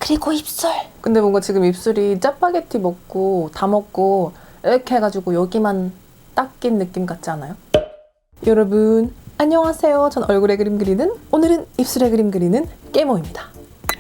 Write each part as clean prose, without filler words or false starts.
그리고 입술. 근데 뭔가 지금 입술이 짜파게티 먹고 다 먹고 이렇게 해가지고 여기만 딱 낀 느낌 같지 않아요? 여러분 안녕하세요. 전 얼굴에 그림 그리는, 오늘은 입술에 그림 그리는 깨모입니다.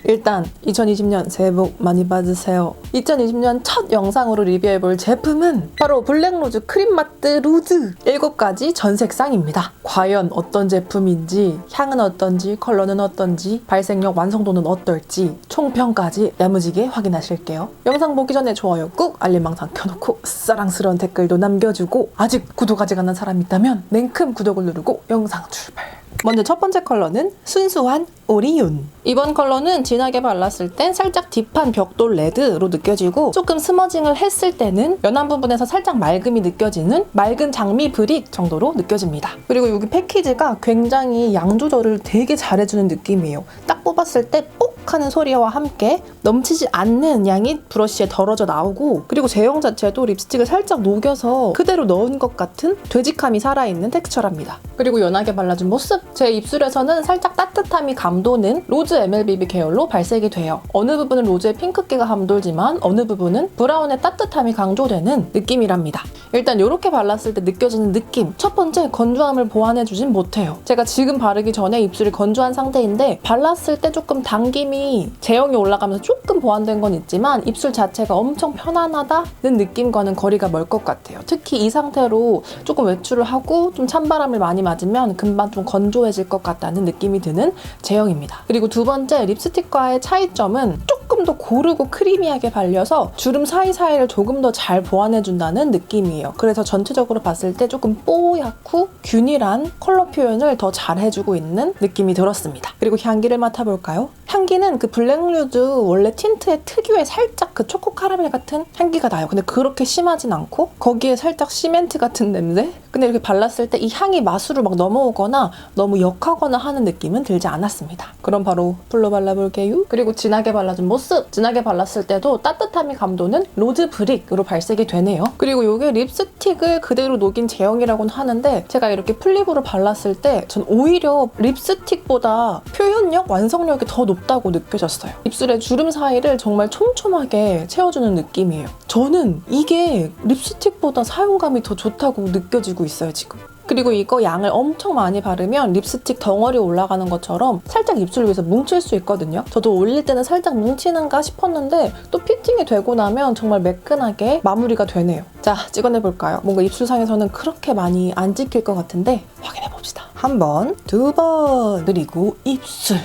일단 2020년 새해 복 많이 받으세요. 2020년 첫 영상으로 리뷰해볼 제품은 바로 블랙로즈 크림마트 루즈 7가지 전색상입니다. 과연 어떤 제품인지, 향은 어떤지, 컬러는 어떤지, 발색력, 완성도는 어떨지 총평까지 야무지게 확인하실게요. 영상 보기 전에 좋아요 꾹, 알림 항상 켜놓고 사랑스러운 댓글도 남겨주고, 아직 구독하지 않은 사람 있다면 냉큼 구독을 누르고 영상 출발! 먼저 첫 번째 컬러는 순수한 오리온. 이번 컬러는 진하게 발랐을 땐 살짝 딥한 벽돌 레드로 느껴지고, 조금 스머징을 했을 때는 연한 부분에서 살짝 맑음이 느껴지는 맑은 장미 브릭 정도로 느껴집니다. 그리고 여기 패키지가 굉장히 양 조절을 되게 잘해주는 느낌이에요. 딱 뽑았을 때 뽁 하는 소리와 함께 넘치지 않는 양이 브러쉬에 덜어져 나오고, 그리고 제형 자체도 립스틱을 살짝 녹여서 그대로 넣은 것 같은 되직함이 살아있는 텍스처랍니다. 그리고 연하게 발라준 모습, 제 입술에서는 살짝 따뜻함이 감도는 로즈 MLBB 계열로 발색이 돼요. 어느 부분은 로즈의 핑크기가 감돌지만 어느 부분은 브라운의 따뜻함이 강조되는 느낌이랍니다. 일단 이렇게 발랐을 때 느껴지는 느낌, 첫 번째, 건조함을 보완해주진 못해요. 제가 지금 바르기 전에 입술이 건조한 상태인데 발랐을 때 조금 당김이 제형이 올라가면서 조금 보완된 건 있지만 입술 자체가 엄청 편안하다는 느낌과는 거리가 멀 것 같아요. 특히 이 상태로 조금 외출을 하고 좀 찬바람을 많이 맞으면 금방 좀 건조해질 것 같다는 느낌이 드는 제형입니다. 그리고 두 번째, 립스틱과의 차이점은 조금 더 고르고 크리미하게 발려서 주름 사이사이를 조금 더 잘 보완해준다는 느낌이에요. 그래서 전체적으로 봤을 때 조금 뽀얗고 균일한 컬러 표현을 더 잘 해주고 있는 느낌이 들었습니다. 그리고 향기를 맡아볼까요? 향기는 그 블랙루즈 원래 틴트의 특유의 살짝 그 초코 카라멜 같은 향기가 나요. 근데 그렇게 심하진 않고 거기에 살짝 시멘트 같은 냄새? 근데 이렇게 발랐을 때 이 향이 마수로 막 넘어오거나 너무 역하거나 하는 느낌은 들지 않았습니다. 그럼 바로 풀로 발라볼게요. 그리고 진하게 발라준 모습! 진하게 발랐을 때도 따뜻함이 감도는 로즈 브릭으로 발색이 되네요. 그리고 이게 립스틱을 그대로 녹인 제형이라고는 하는데, 제가 이렇게 플립으로 발랐을 때 전 오히려 립스틱보다 표현력, 완성력이 더 높다고 느껴졌어요. 입술의 주름 사이를 정말 촘촘하게 채워주는 느낌이에요. 저는 이게 립스틱보다 사용감이 더 좋다고 느껴지고 있어요, 지금. 그리고 이거 양을 엄청 많이 바르면 립스틱 덩어리 올라가는 것처럼 살짝 입술 위에서 뭉칠 수 있거든요. 저도 올릴 때는 살짝 뭉치는가 싶었는데 또 피팅이 되고 나면 정말 매끈하게 마무리가 되네요. 자, 찍어내볼까요? 뭔가 입술상에서는 그렇게 많이 안 찍힐 것 같은데 확인해봅시다. 한 번, 두 번, 그리고 입술.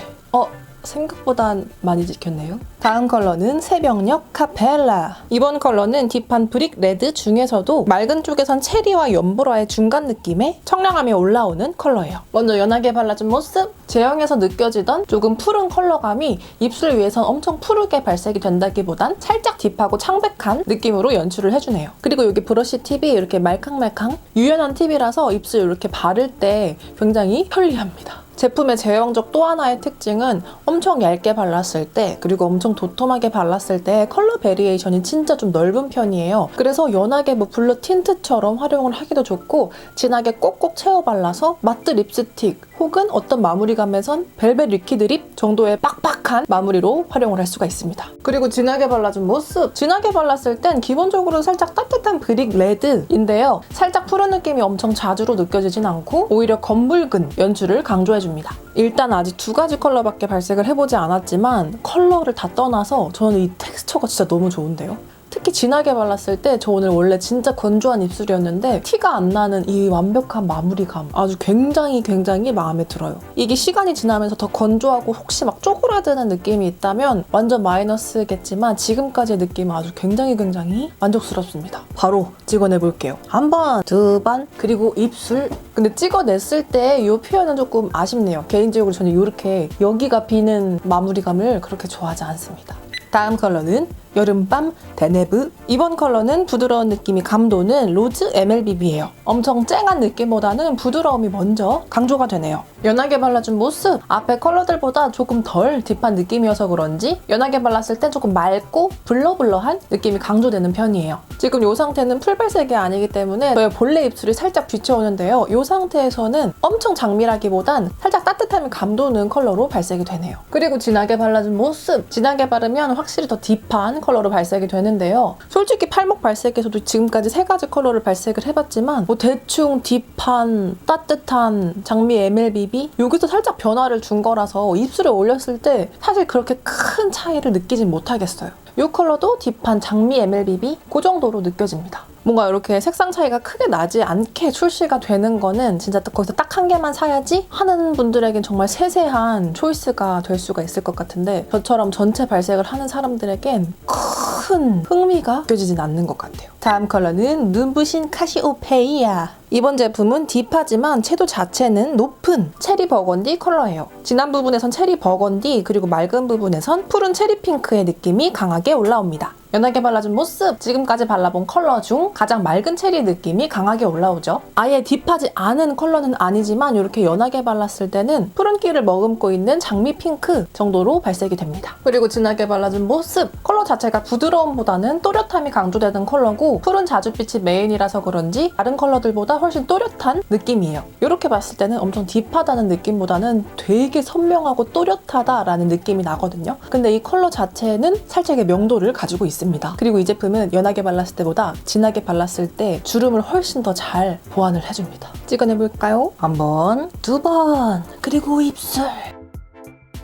생각보단 많이 찍혔네요. 다음 컬러는 새벽녘 카펠라. 이번 컬러는 딥한 브릭 레드 중에서도 맑은 쪽에선 체리와 연보라의 중간 느낌의 청량함이 올라오는 컬러예요. 먼저 연하게 발라준 모습, 제형에서 느껴지던 조금 푸른 컬러감이 입술 위에선 엄청 푸르게 발색이 된다기보단 살짝 딥하고 창백한 느낌으로 연출을 해주네요. 그리고 여기 브러쉬 팁이 이렇게 말캉말캉 유연한 팁이라서 입술 이렇게 바를 때 굉장히 편리합니다. 제품의 제형적 또 하나의 특징은 엄청 얇게 발랐을 때, 그리고 엄청 도톰하게 발랐을 때 컬러 베리에이션이 진짜 좀 넓은 편이에요. 그래서 연하게 블러 틴트처럼 활용을 하기도 좋고, 진하게 꼭꼭 채워 발라서 마트 립스틱 혹은 어떤 마무리감에선 벨벳 리퀴드 립 정도의 빡빡한 마무리로 활용을 할 수가 있습니다. 그리고 진하게 발라준 모습, 진하게 발랐을 땐 기본적으로 살짝 따뜻한 브릭 레드인데요. 살짝 푸른 느낌이 엄청 자주로 느껴지진 않고 오히려 검붉은 연출을 강조해줍니다. 일단 아직 2가지 컬러밖에 발색을 해보지 않았지만 컬러를 다 떠나서 저는 이 텍스처가 진짜 너무 좋은데요. 특히 진하게 발랐을 때 저 오늘 원래 진짜 건조한 입술이었는데 티가 안 나는 이 완벽한 마무리감, 아주 굉장히 마음에 들어요. 이게 시간이 지나면서 더 건조하고 혹시 막 쪼그라드는 느낌이 있다면 완전 마이너스겠지만 지금까지의 느낌은 아주 굉장히 만족스럽습니다. 바로 찍어내볼게요. 한 번, 두 번, 그리고 입술. 근데 찍어냈을 때 이 표현은 조금 아쉽네요. 개인적으로 저는 이렇게 여기가 비는 마무리감을 그렇게 좋아하지 않습니다. 다음 컬러는 여름밤 데네브. 이번 컬러는 부드러운 느낌이 감도는 로즈 MLBB예요. 엄청 쨍한 느낌보다는 부드러움이 먼저 강조가 되네요. 연하게 발라준 모습, 앞에 컬러들보다 조금 덜 딥한 느낌이어서 그런지 연하게 발랐을 땐 조금 맑고 블러블러한 느낌이 강조되는 편이에요. 지금 이 상태는 풀발색이 아니기 때문에 저의 본래 입술이 살짝 비쳐오는데요. 이 상태에서는 엄청 장밀하기보단 살짝 따뜻함이 감도는 컬러로 발색이 되네요. 그리고 진하게 발라준 모습, 진하게 바르면 확실히 더 딥한 컬러로 발색이 되는데요. 솔직히 팔목 발색에서도 지금까지 3가지 컬러를 발색을 해봤지만 뭐 대충 딥한, 따뜻한, 장미 MLBB 여기서 살짝 변화를 준 거라서 입술에 올렸을 때 사실 그렇게 큰 차이를 느끼진 못하겠어요. 이 컬러도 딥한 장미 MLBB 그 정도로 느껴집니다. 뭔가 이렇게 색상 차이가 크게 나지 않게 출시가 되는 거는 진짜 거기서 딱 한 개만 사야지 하는 분들에겐 정말 세세한 초이스가 될 수가 있을 것 같은데 저처럼 전체 발색을 하는 사람들에겐 큰 흥미가 느껴지진 않는 것 같아요. 다음 컬러는 눈부신 카시오페이아. 이번 제품은 딥하지만 채도 자체는 높은 체리 버건디 컬러예요. 진한 부분에선 체리 버건디, 그리고 맑은 부분에선 푸른 체리 핑크의 느낌이 강하게 올라옵니다. 연하게 발라준 모습, 지금까지 발라본 컬러 중 가장 맑은 체리 느낌이 강하게 올라오죠. 아예 딥하지 않은 컬러는 아니지만 이렇게 연하게 발랐을 때는 푸른기를 머금고 있는 장미 핑크 정도로 발색이 됩니다. 그리고 진하게 발라준 모습, 컬러 자체가 부드러움보다는 또렷함이 강조되는 컬러고 푸른 자줏빛이 메인이라서 그런지 다른 컬러들보다 훨씬 또렷한 느낌이에요. 이렇게 봤을 때는 엄청 딥하다는 느낌보다는 되게 선명하고 또렷하다라는 느낌이 나거든요. 근데 이 컬러 자체는 살짝의 명도를 가지고 있습니다. 그리고 이 제품은 연하게 발랐을 때보다 진하게 발랐을 때 주름을 훨씬 더 잘 보완을 해줍니다. 찍어내볼까요? 한 번, 2번, 그리고 입술.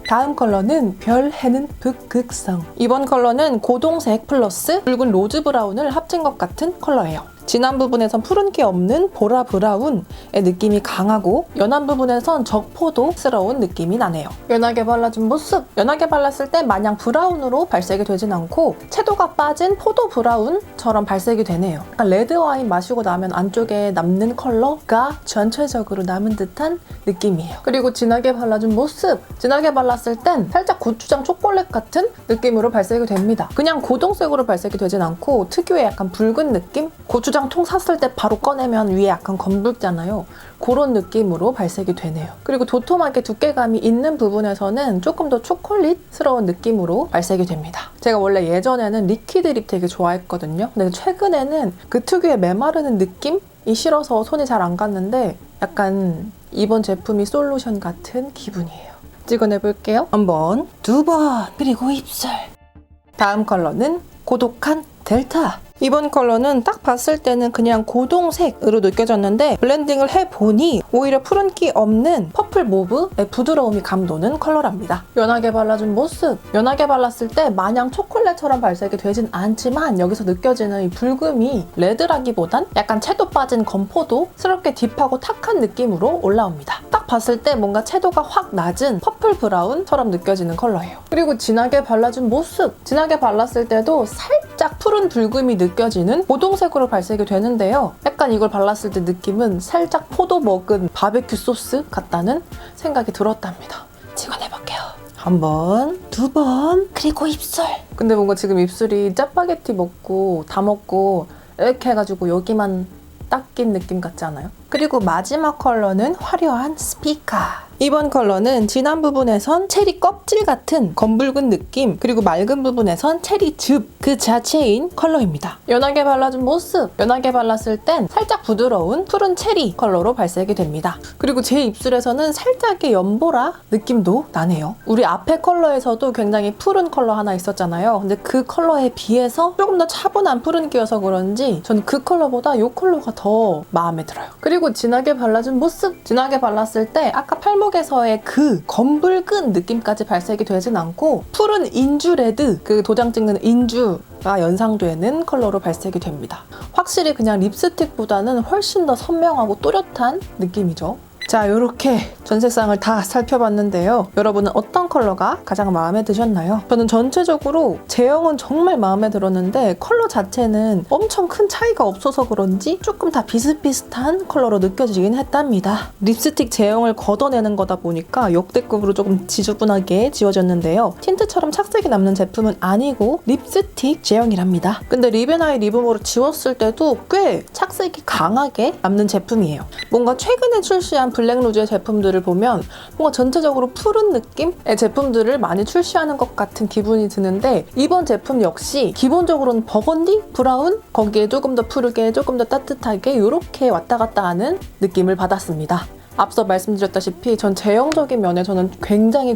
다음 컬러는 별 해는 북극성. 이번 컬러는 고동색 플러스 붉은 로즈 브라운을 합친 것 같은 컬러예요. 진한 부분에선 푸른기 없는 보라 브라운의 느낌이 강하고 연한 부분에선 적포도스러운 느낌이 나네요. 연하게 발라준 모습, 연하게 발랐을 때 마냥 브라운으로 발색이 되진 않고 채도가 빠진 포도 브라운처럼 발색이 되네요. 약간 레드 와인 마시고 나면 안쪽에 남는 컬러가 전체적으로 남은 듯한 느낌이에요. 그리고 진하게 발라준 모습, 진하게 발랐을 땐 살짝 고추장 초콜릿 같은 느낌으로 발색이 됩니다. 그냥 고동색으로 발색이 되진 않고 특유의 약간 붉은 느낌? 고추장 통 샀을 때 바로 꺼내면 위에 약간 검붉잖아요. 그런 느낌으로 발색이 되네요. 그리고 도톰하게 두께감이 있는 부분에서는 조금 더 초콜릿스러운 느낌으로 발색이 됩니다. 제가 원래 예전에는 리퀴드 립 되게 좋아했거든요. 근데 최근에는 그 특유의 메마르는 느낌이 싫어서 손이 잘 안 갔는데 약간 이번 제품이 솔루션 같은 기분이에요. 찍어내볼게요. 한 번, 2번, 그리고 입술. 다음 컬러는 고독한 델타. 이번 컬러는 딱 봤을 때는 그냥 고동색으로 느껴졌는데 블렌딩을 해보니 오히려 푸른기 없는 퍼플 모브의 부드러움이 감도는 컬러랍니다. 연하게 발라준 모습, 연하게 발랐을 때 마냥 초콜릿처럼 발색이 되진 않지만 여기서 느껴지는 이 붉음이 레드라기보단 약간 채도 빠진 건포도스럽게 딥하고 탁한 느낌으로 올라옵니다. 딱 봤을 때 뭔가 채도가 확 낮은 퍼플 브라운처럼 느껴지는 컬러예요. 그리고 진하게 발라준 모습, 진하게 발랐을 때도 살짝 푸른 붉음이 느껴지는 고동색으로 발색이 되는데요. 약간 이걸 발랐을 때 느낌은 살짝 포도 먹은 바베큐 소스 같다는 생각이 들었답니다. 찍어내볼게요. 한 번, 2번, 그리고 입술. 근데 뭔가 지금 입술이 짜파게티 먹고 다 먹고 이렇게 해가지고 여기만 딱 낀 느낌 같지 않아요? 그리고 마지막 컬러는 화려한 스피카. 이번 컬러는 진한 부분에선 체리 껍질 같은 검붉은 느낌, 그리고 맑은 부분에선 체리 즙 그 자체인 컬러입니다. 연하게 발라준 모습, 연하게 발랐을 땐 살짝 부드러운 푸른 체리 컬러로 발색이 됩니다. 그리고 제 입술에서는 살짝의 연보라 느낌도 나네요. 우리 앞에 컬러에서도 굉장히 푸른 컬러 하나 있었잖아요. 근데 그 컬러에 비해서 조금 더 차분한 푸른기여서 그런지 전 그 컬러보다 이 컬러가 더 마음에 들어요. 그리고 진하게 발라준 모습, 진하게 발랐을 때 아까 팔목에서의 그 검붉은 느낌까지 발색이 되진 않고 푸른 인주 레드, 그 도장 찍는 인주가 연상되는 컬러로 발색이 됩니다. 확실히 그냥 립스틱보다는 훨씬 더 선명하고 또렷한 느낌이죠. 자, 이렇게 전 색상을 다 살펴봤는데요. 여러분은 어떤 컬러가 가장 마음에 드셨나요? 저는 전체적으로 제형은 정말 마음에 들었는데 컬러 자체는 엄청 큰 차이가 없어서 그런지 조금 다 비슷비슷한 컬러로 느껴지긴 했답니다. 립스틱 제형을 걷어내는 거다 보니까 역대급으로 조금 지저분하게 지워졌는데요. 틴트처럼 착색이 남는 제품은 아니고 립스틱 제형이랍니다. 근데 립앤아이 리무버를 지웠을 때도 꽤 착색이 강하게 남는 제품이에요. 뭔가 최근에 출시한 블랙루즈의 제품들을 보면 뭔가 전체적으로 푸른 느낌의 제품들을 많이 출시하는 것 같은 기분이 드는데 이번 제품 역시 기본적으로는 버건디? 브라운? 거기에 조금 더 푸르게 조금 더 따뜻하게 이렇게 왔다 갔다 하는 느낌을 받았습니다. 앞서 말씀드렸다시피 전 제형적인 면에서는 굉장히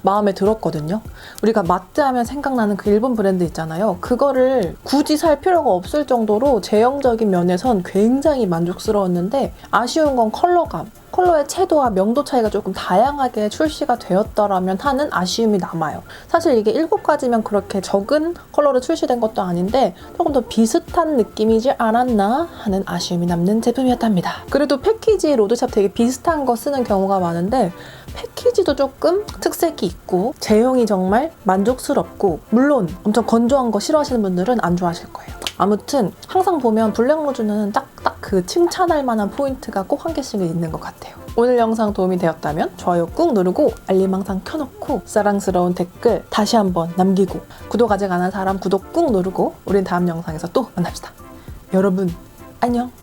마음에 들었거든요. 우리가 마트 하면 생각나는 그 일본 브랜드 있잖아요. 그거를 굳이 살 필요가 없을 정도로 제형적인 면에선 굉장히 만족스러웠는데 아쉬운 건 컬러감. 컬러의 채도와 명도 차이가 조금 다양하게 출시가 되었더라면 하는 아쉬움이 남아요. 사실 이게 7가지면 그렇게 적은 컬러로 출시된 것도 아닌데 조금 더 비슷한 느낌이지 않았나 하는 아쉬움이 남는 제품이었답니다. 그래도 패키지 로드샵 되게 비슷한 거 쓰는 경우가 많은데 패키지도 조금 특색이 있고 제형이 정말 만족스럽고 물론 엄청 건조한 거 싫어하시는 분들은 안 좋아하실 거예요. 아무튼 항상 보면 블랙루즈는 딱 그 칭찬할 만한 포인트가 꼭 한 개씩은 있는 것 같아요. 오늘 영상 도움이 되었다면 좋아요 꾹 누르고 알림 항상 켜놓고 사랑스러운 댓글 다시 한번 남기고 구독 아직 안 한 사람 구독 꾹 누르고 우린 다음 영상에서 또 만납시다. 여러분 안녕.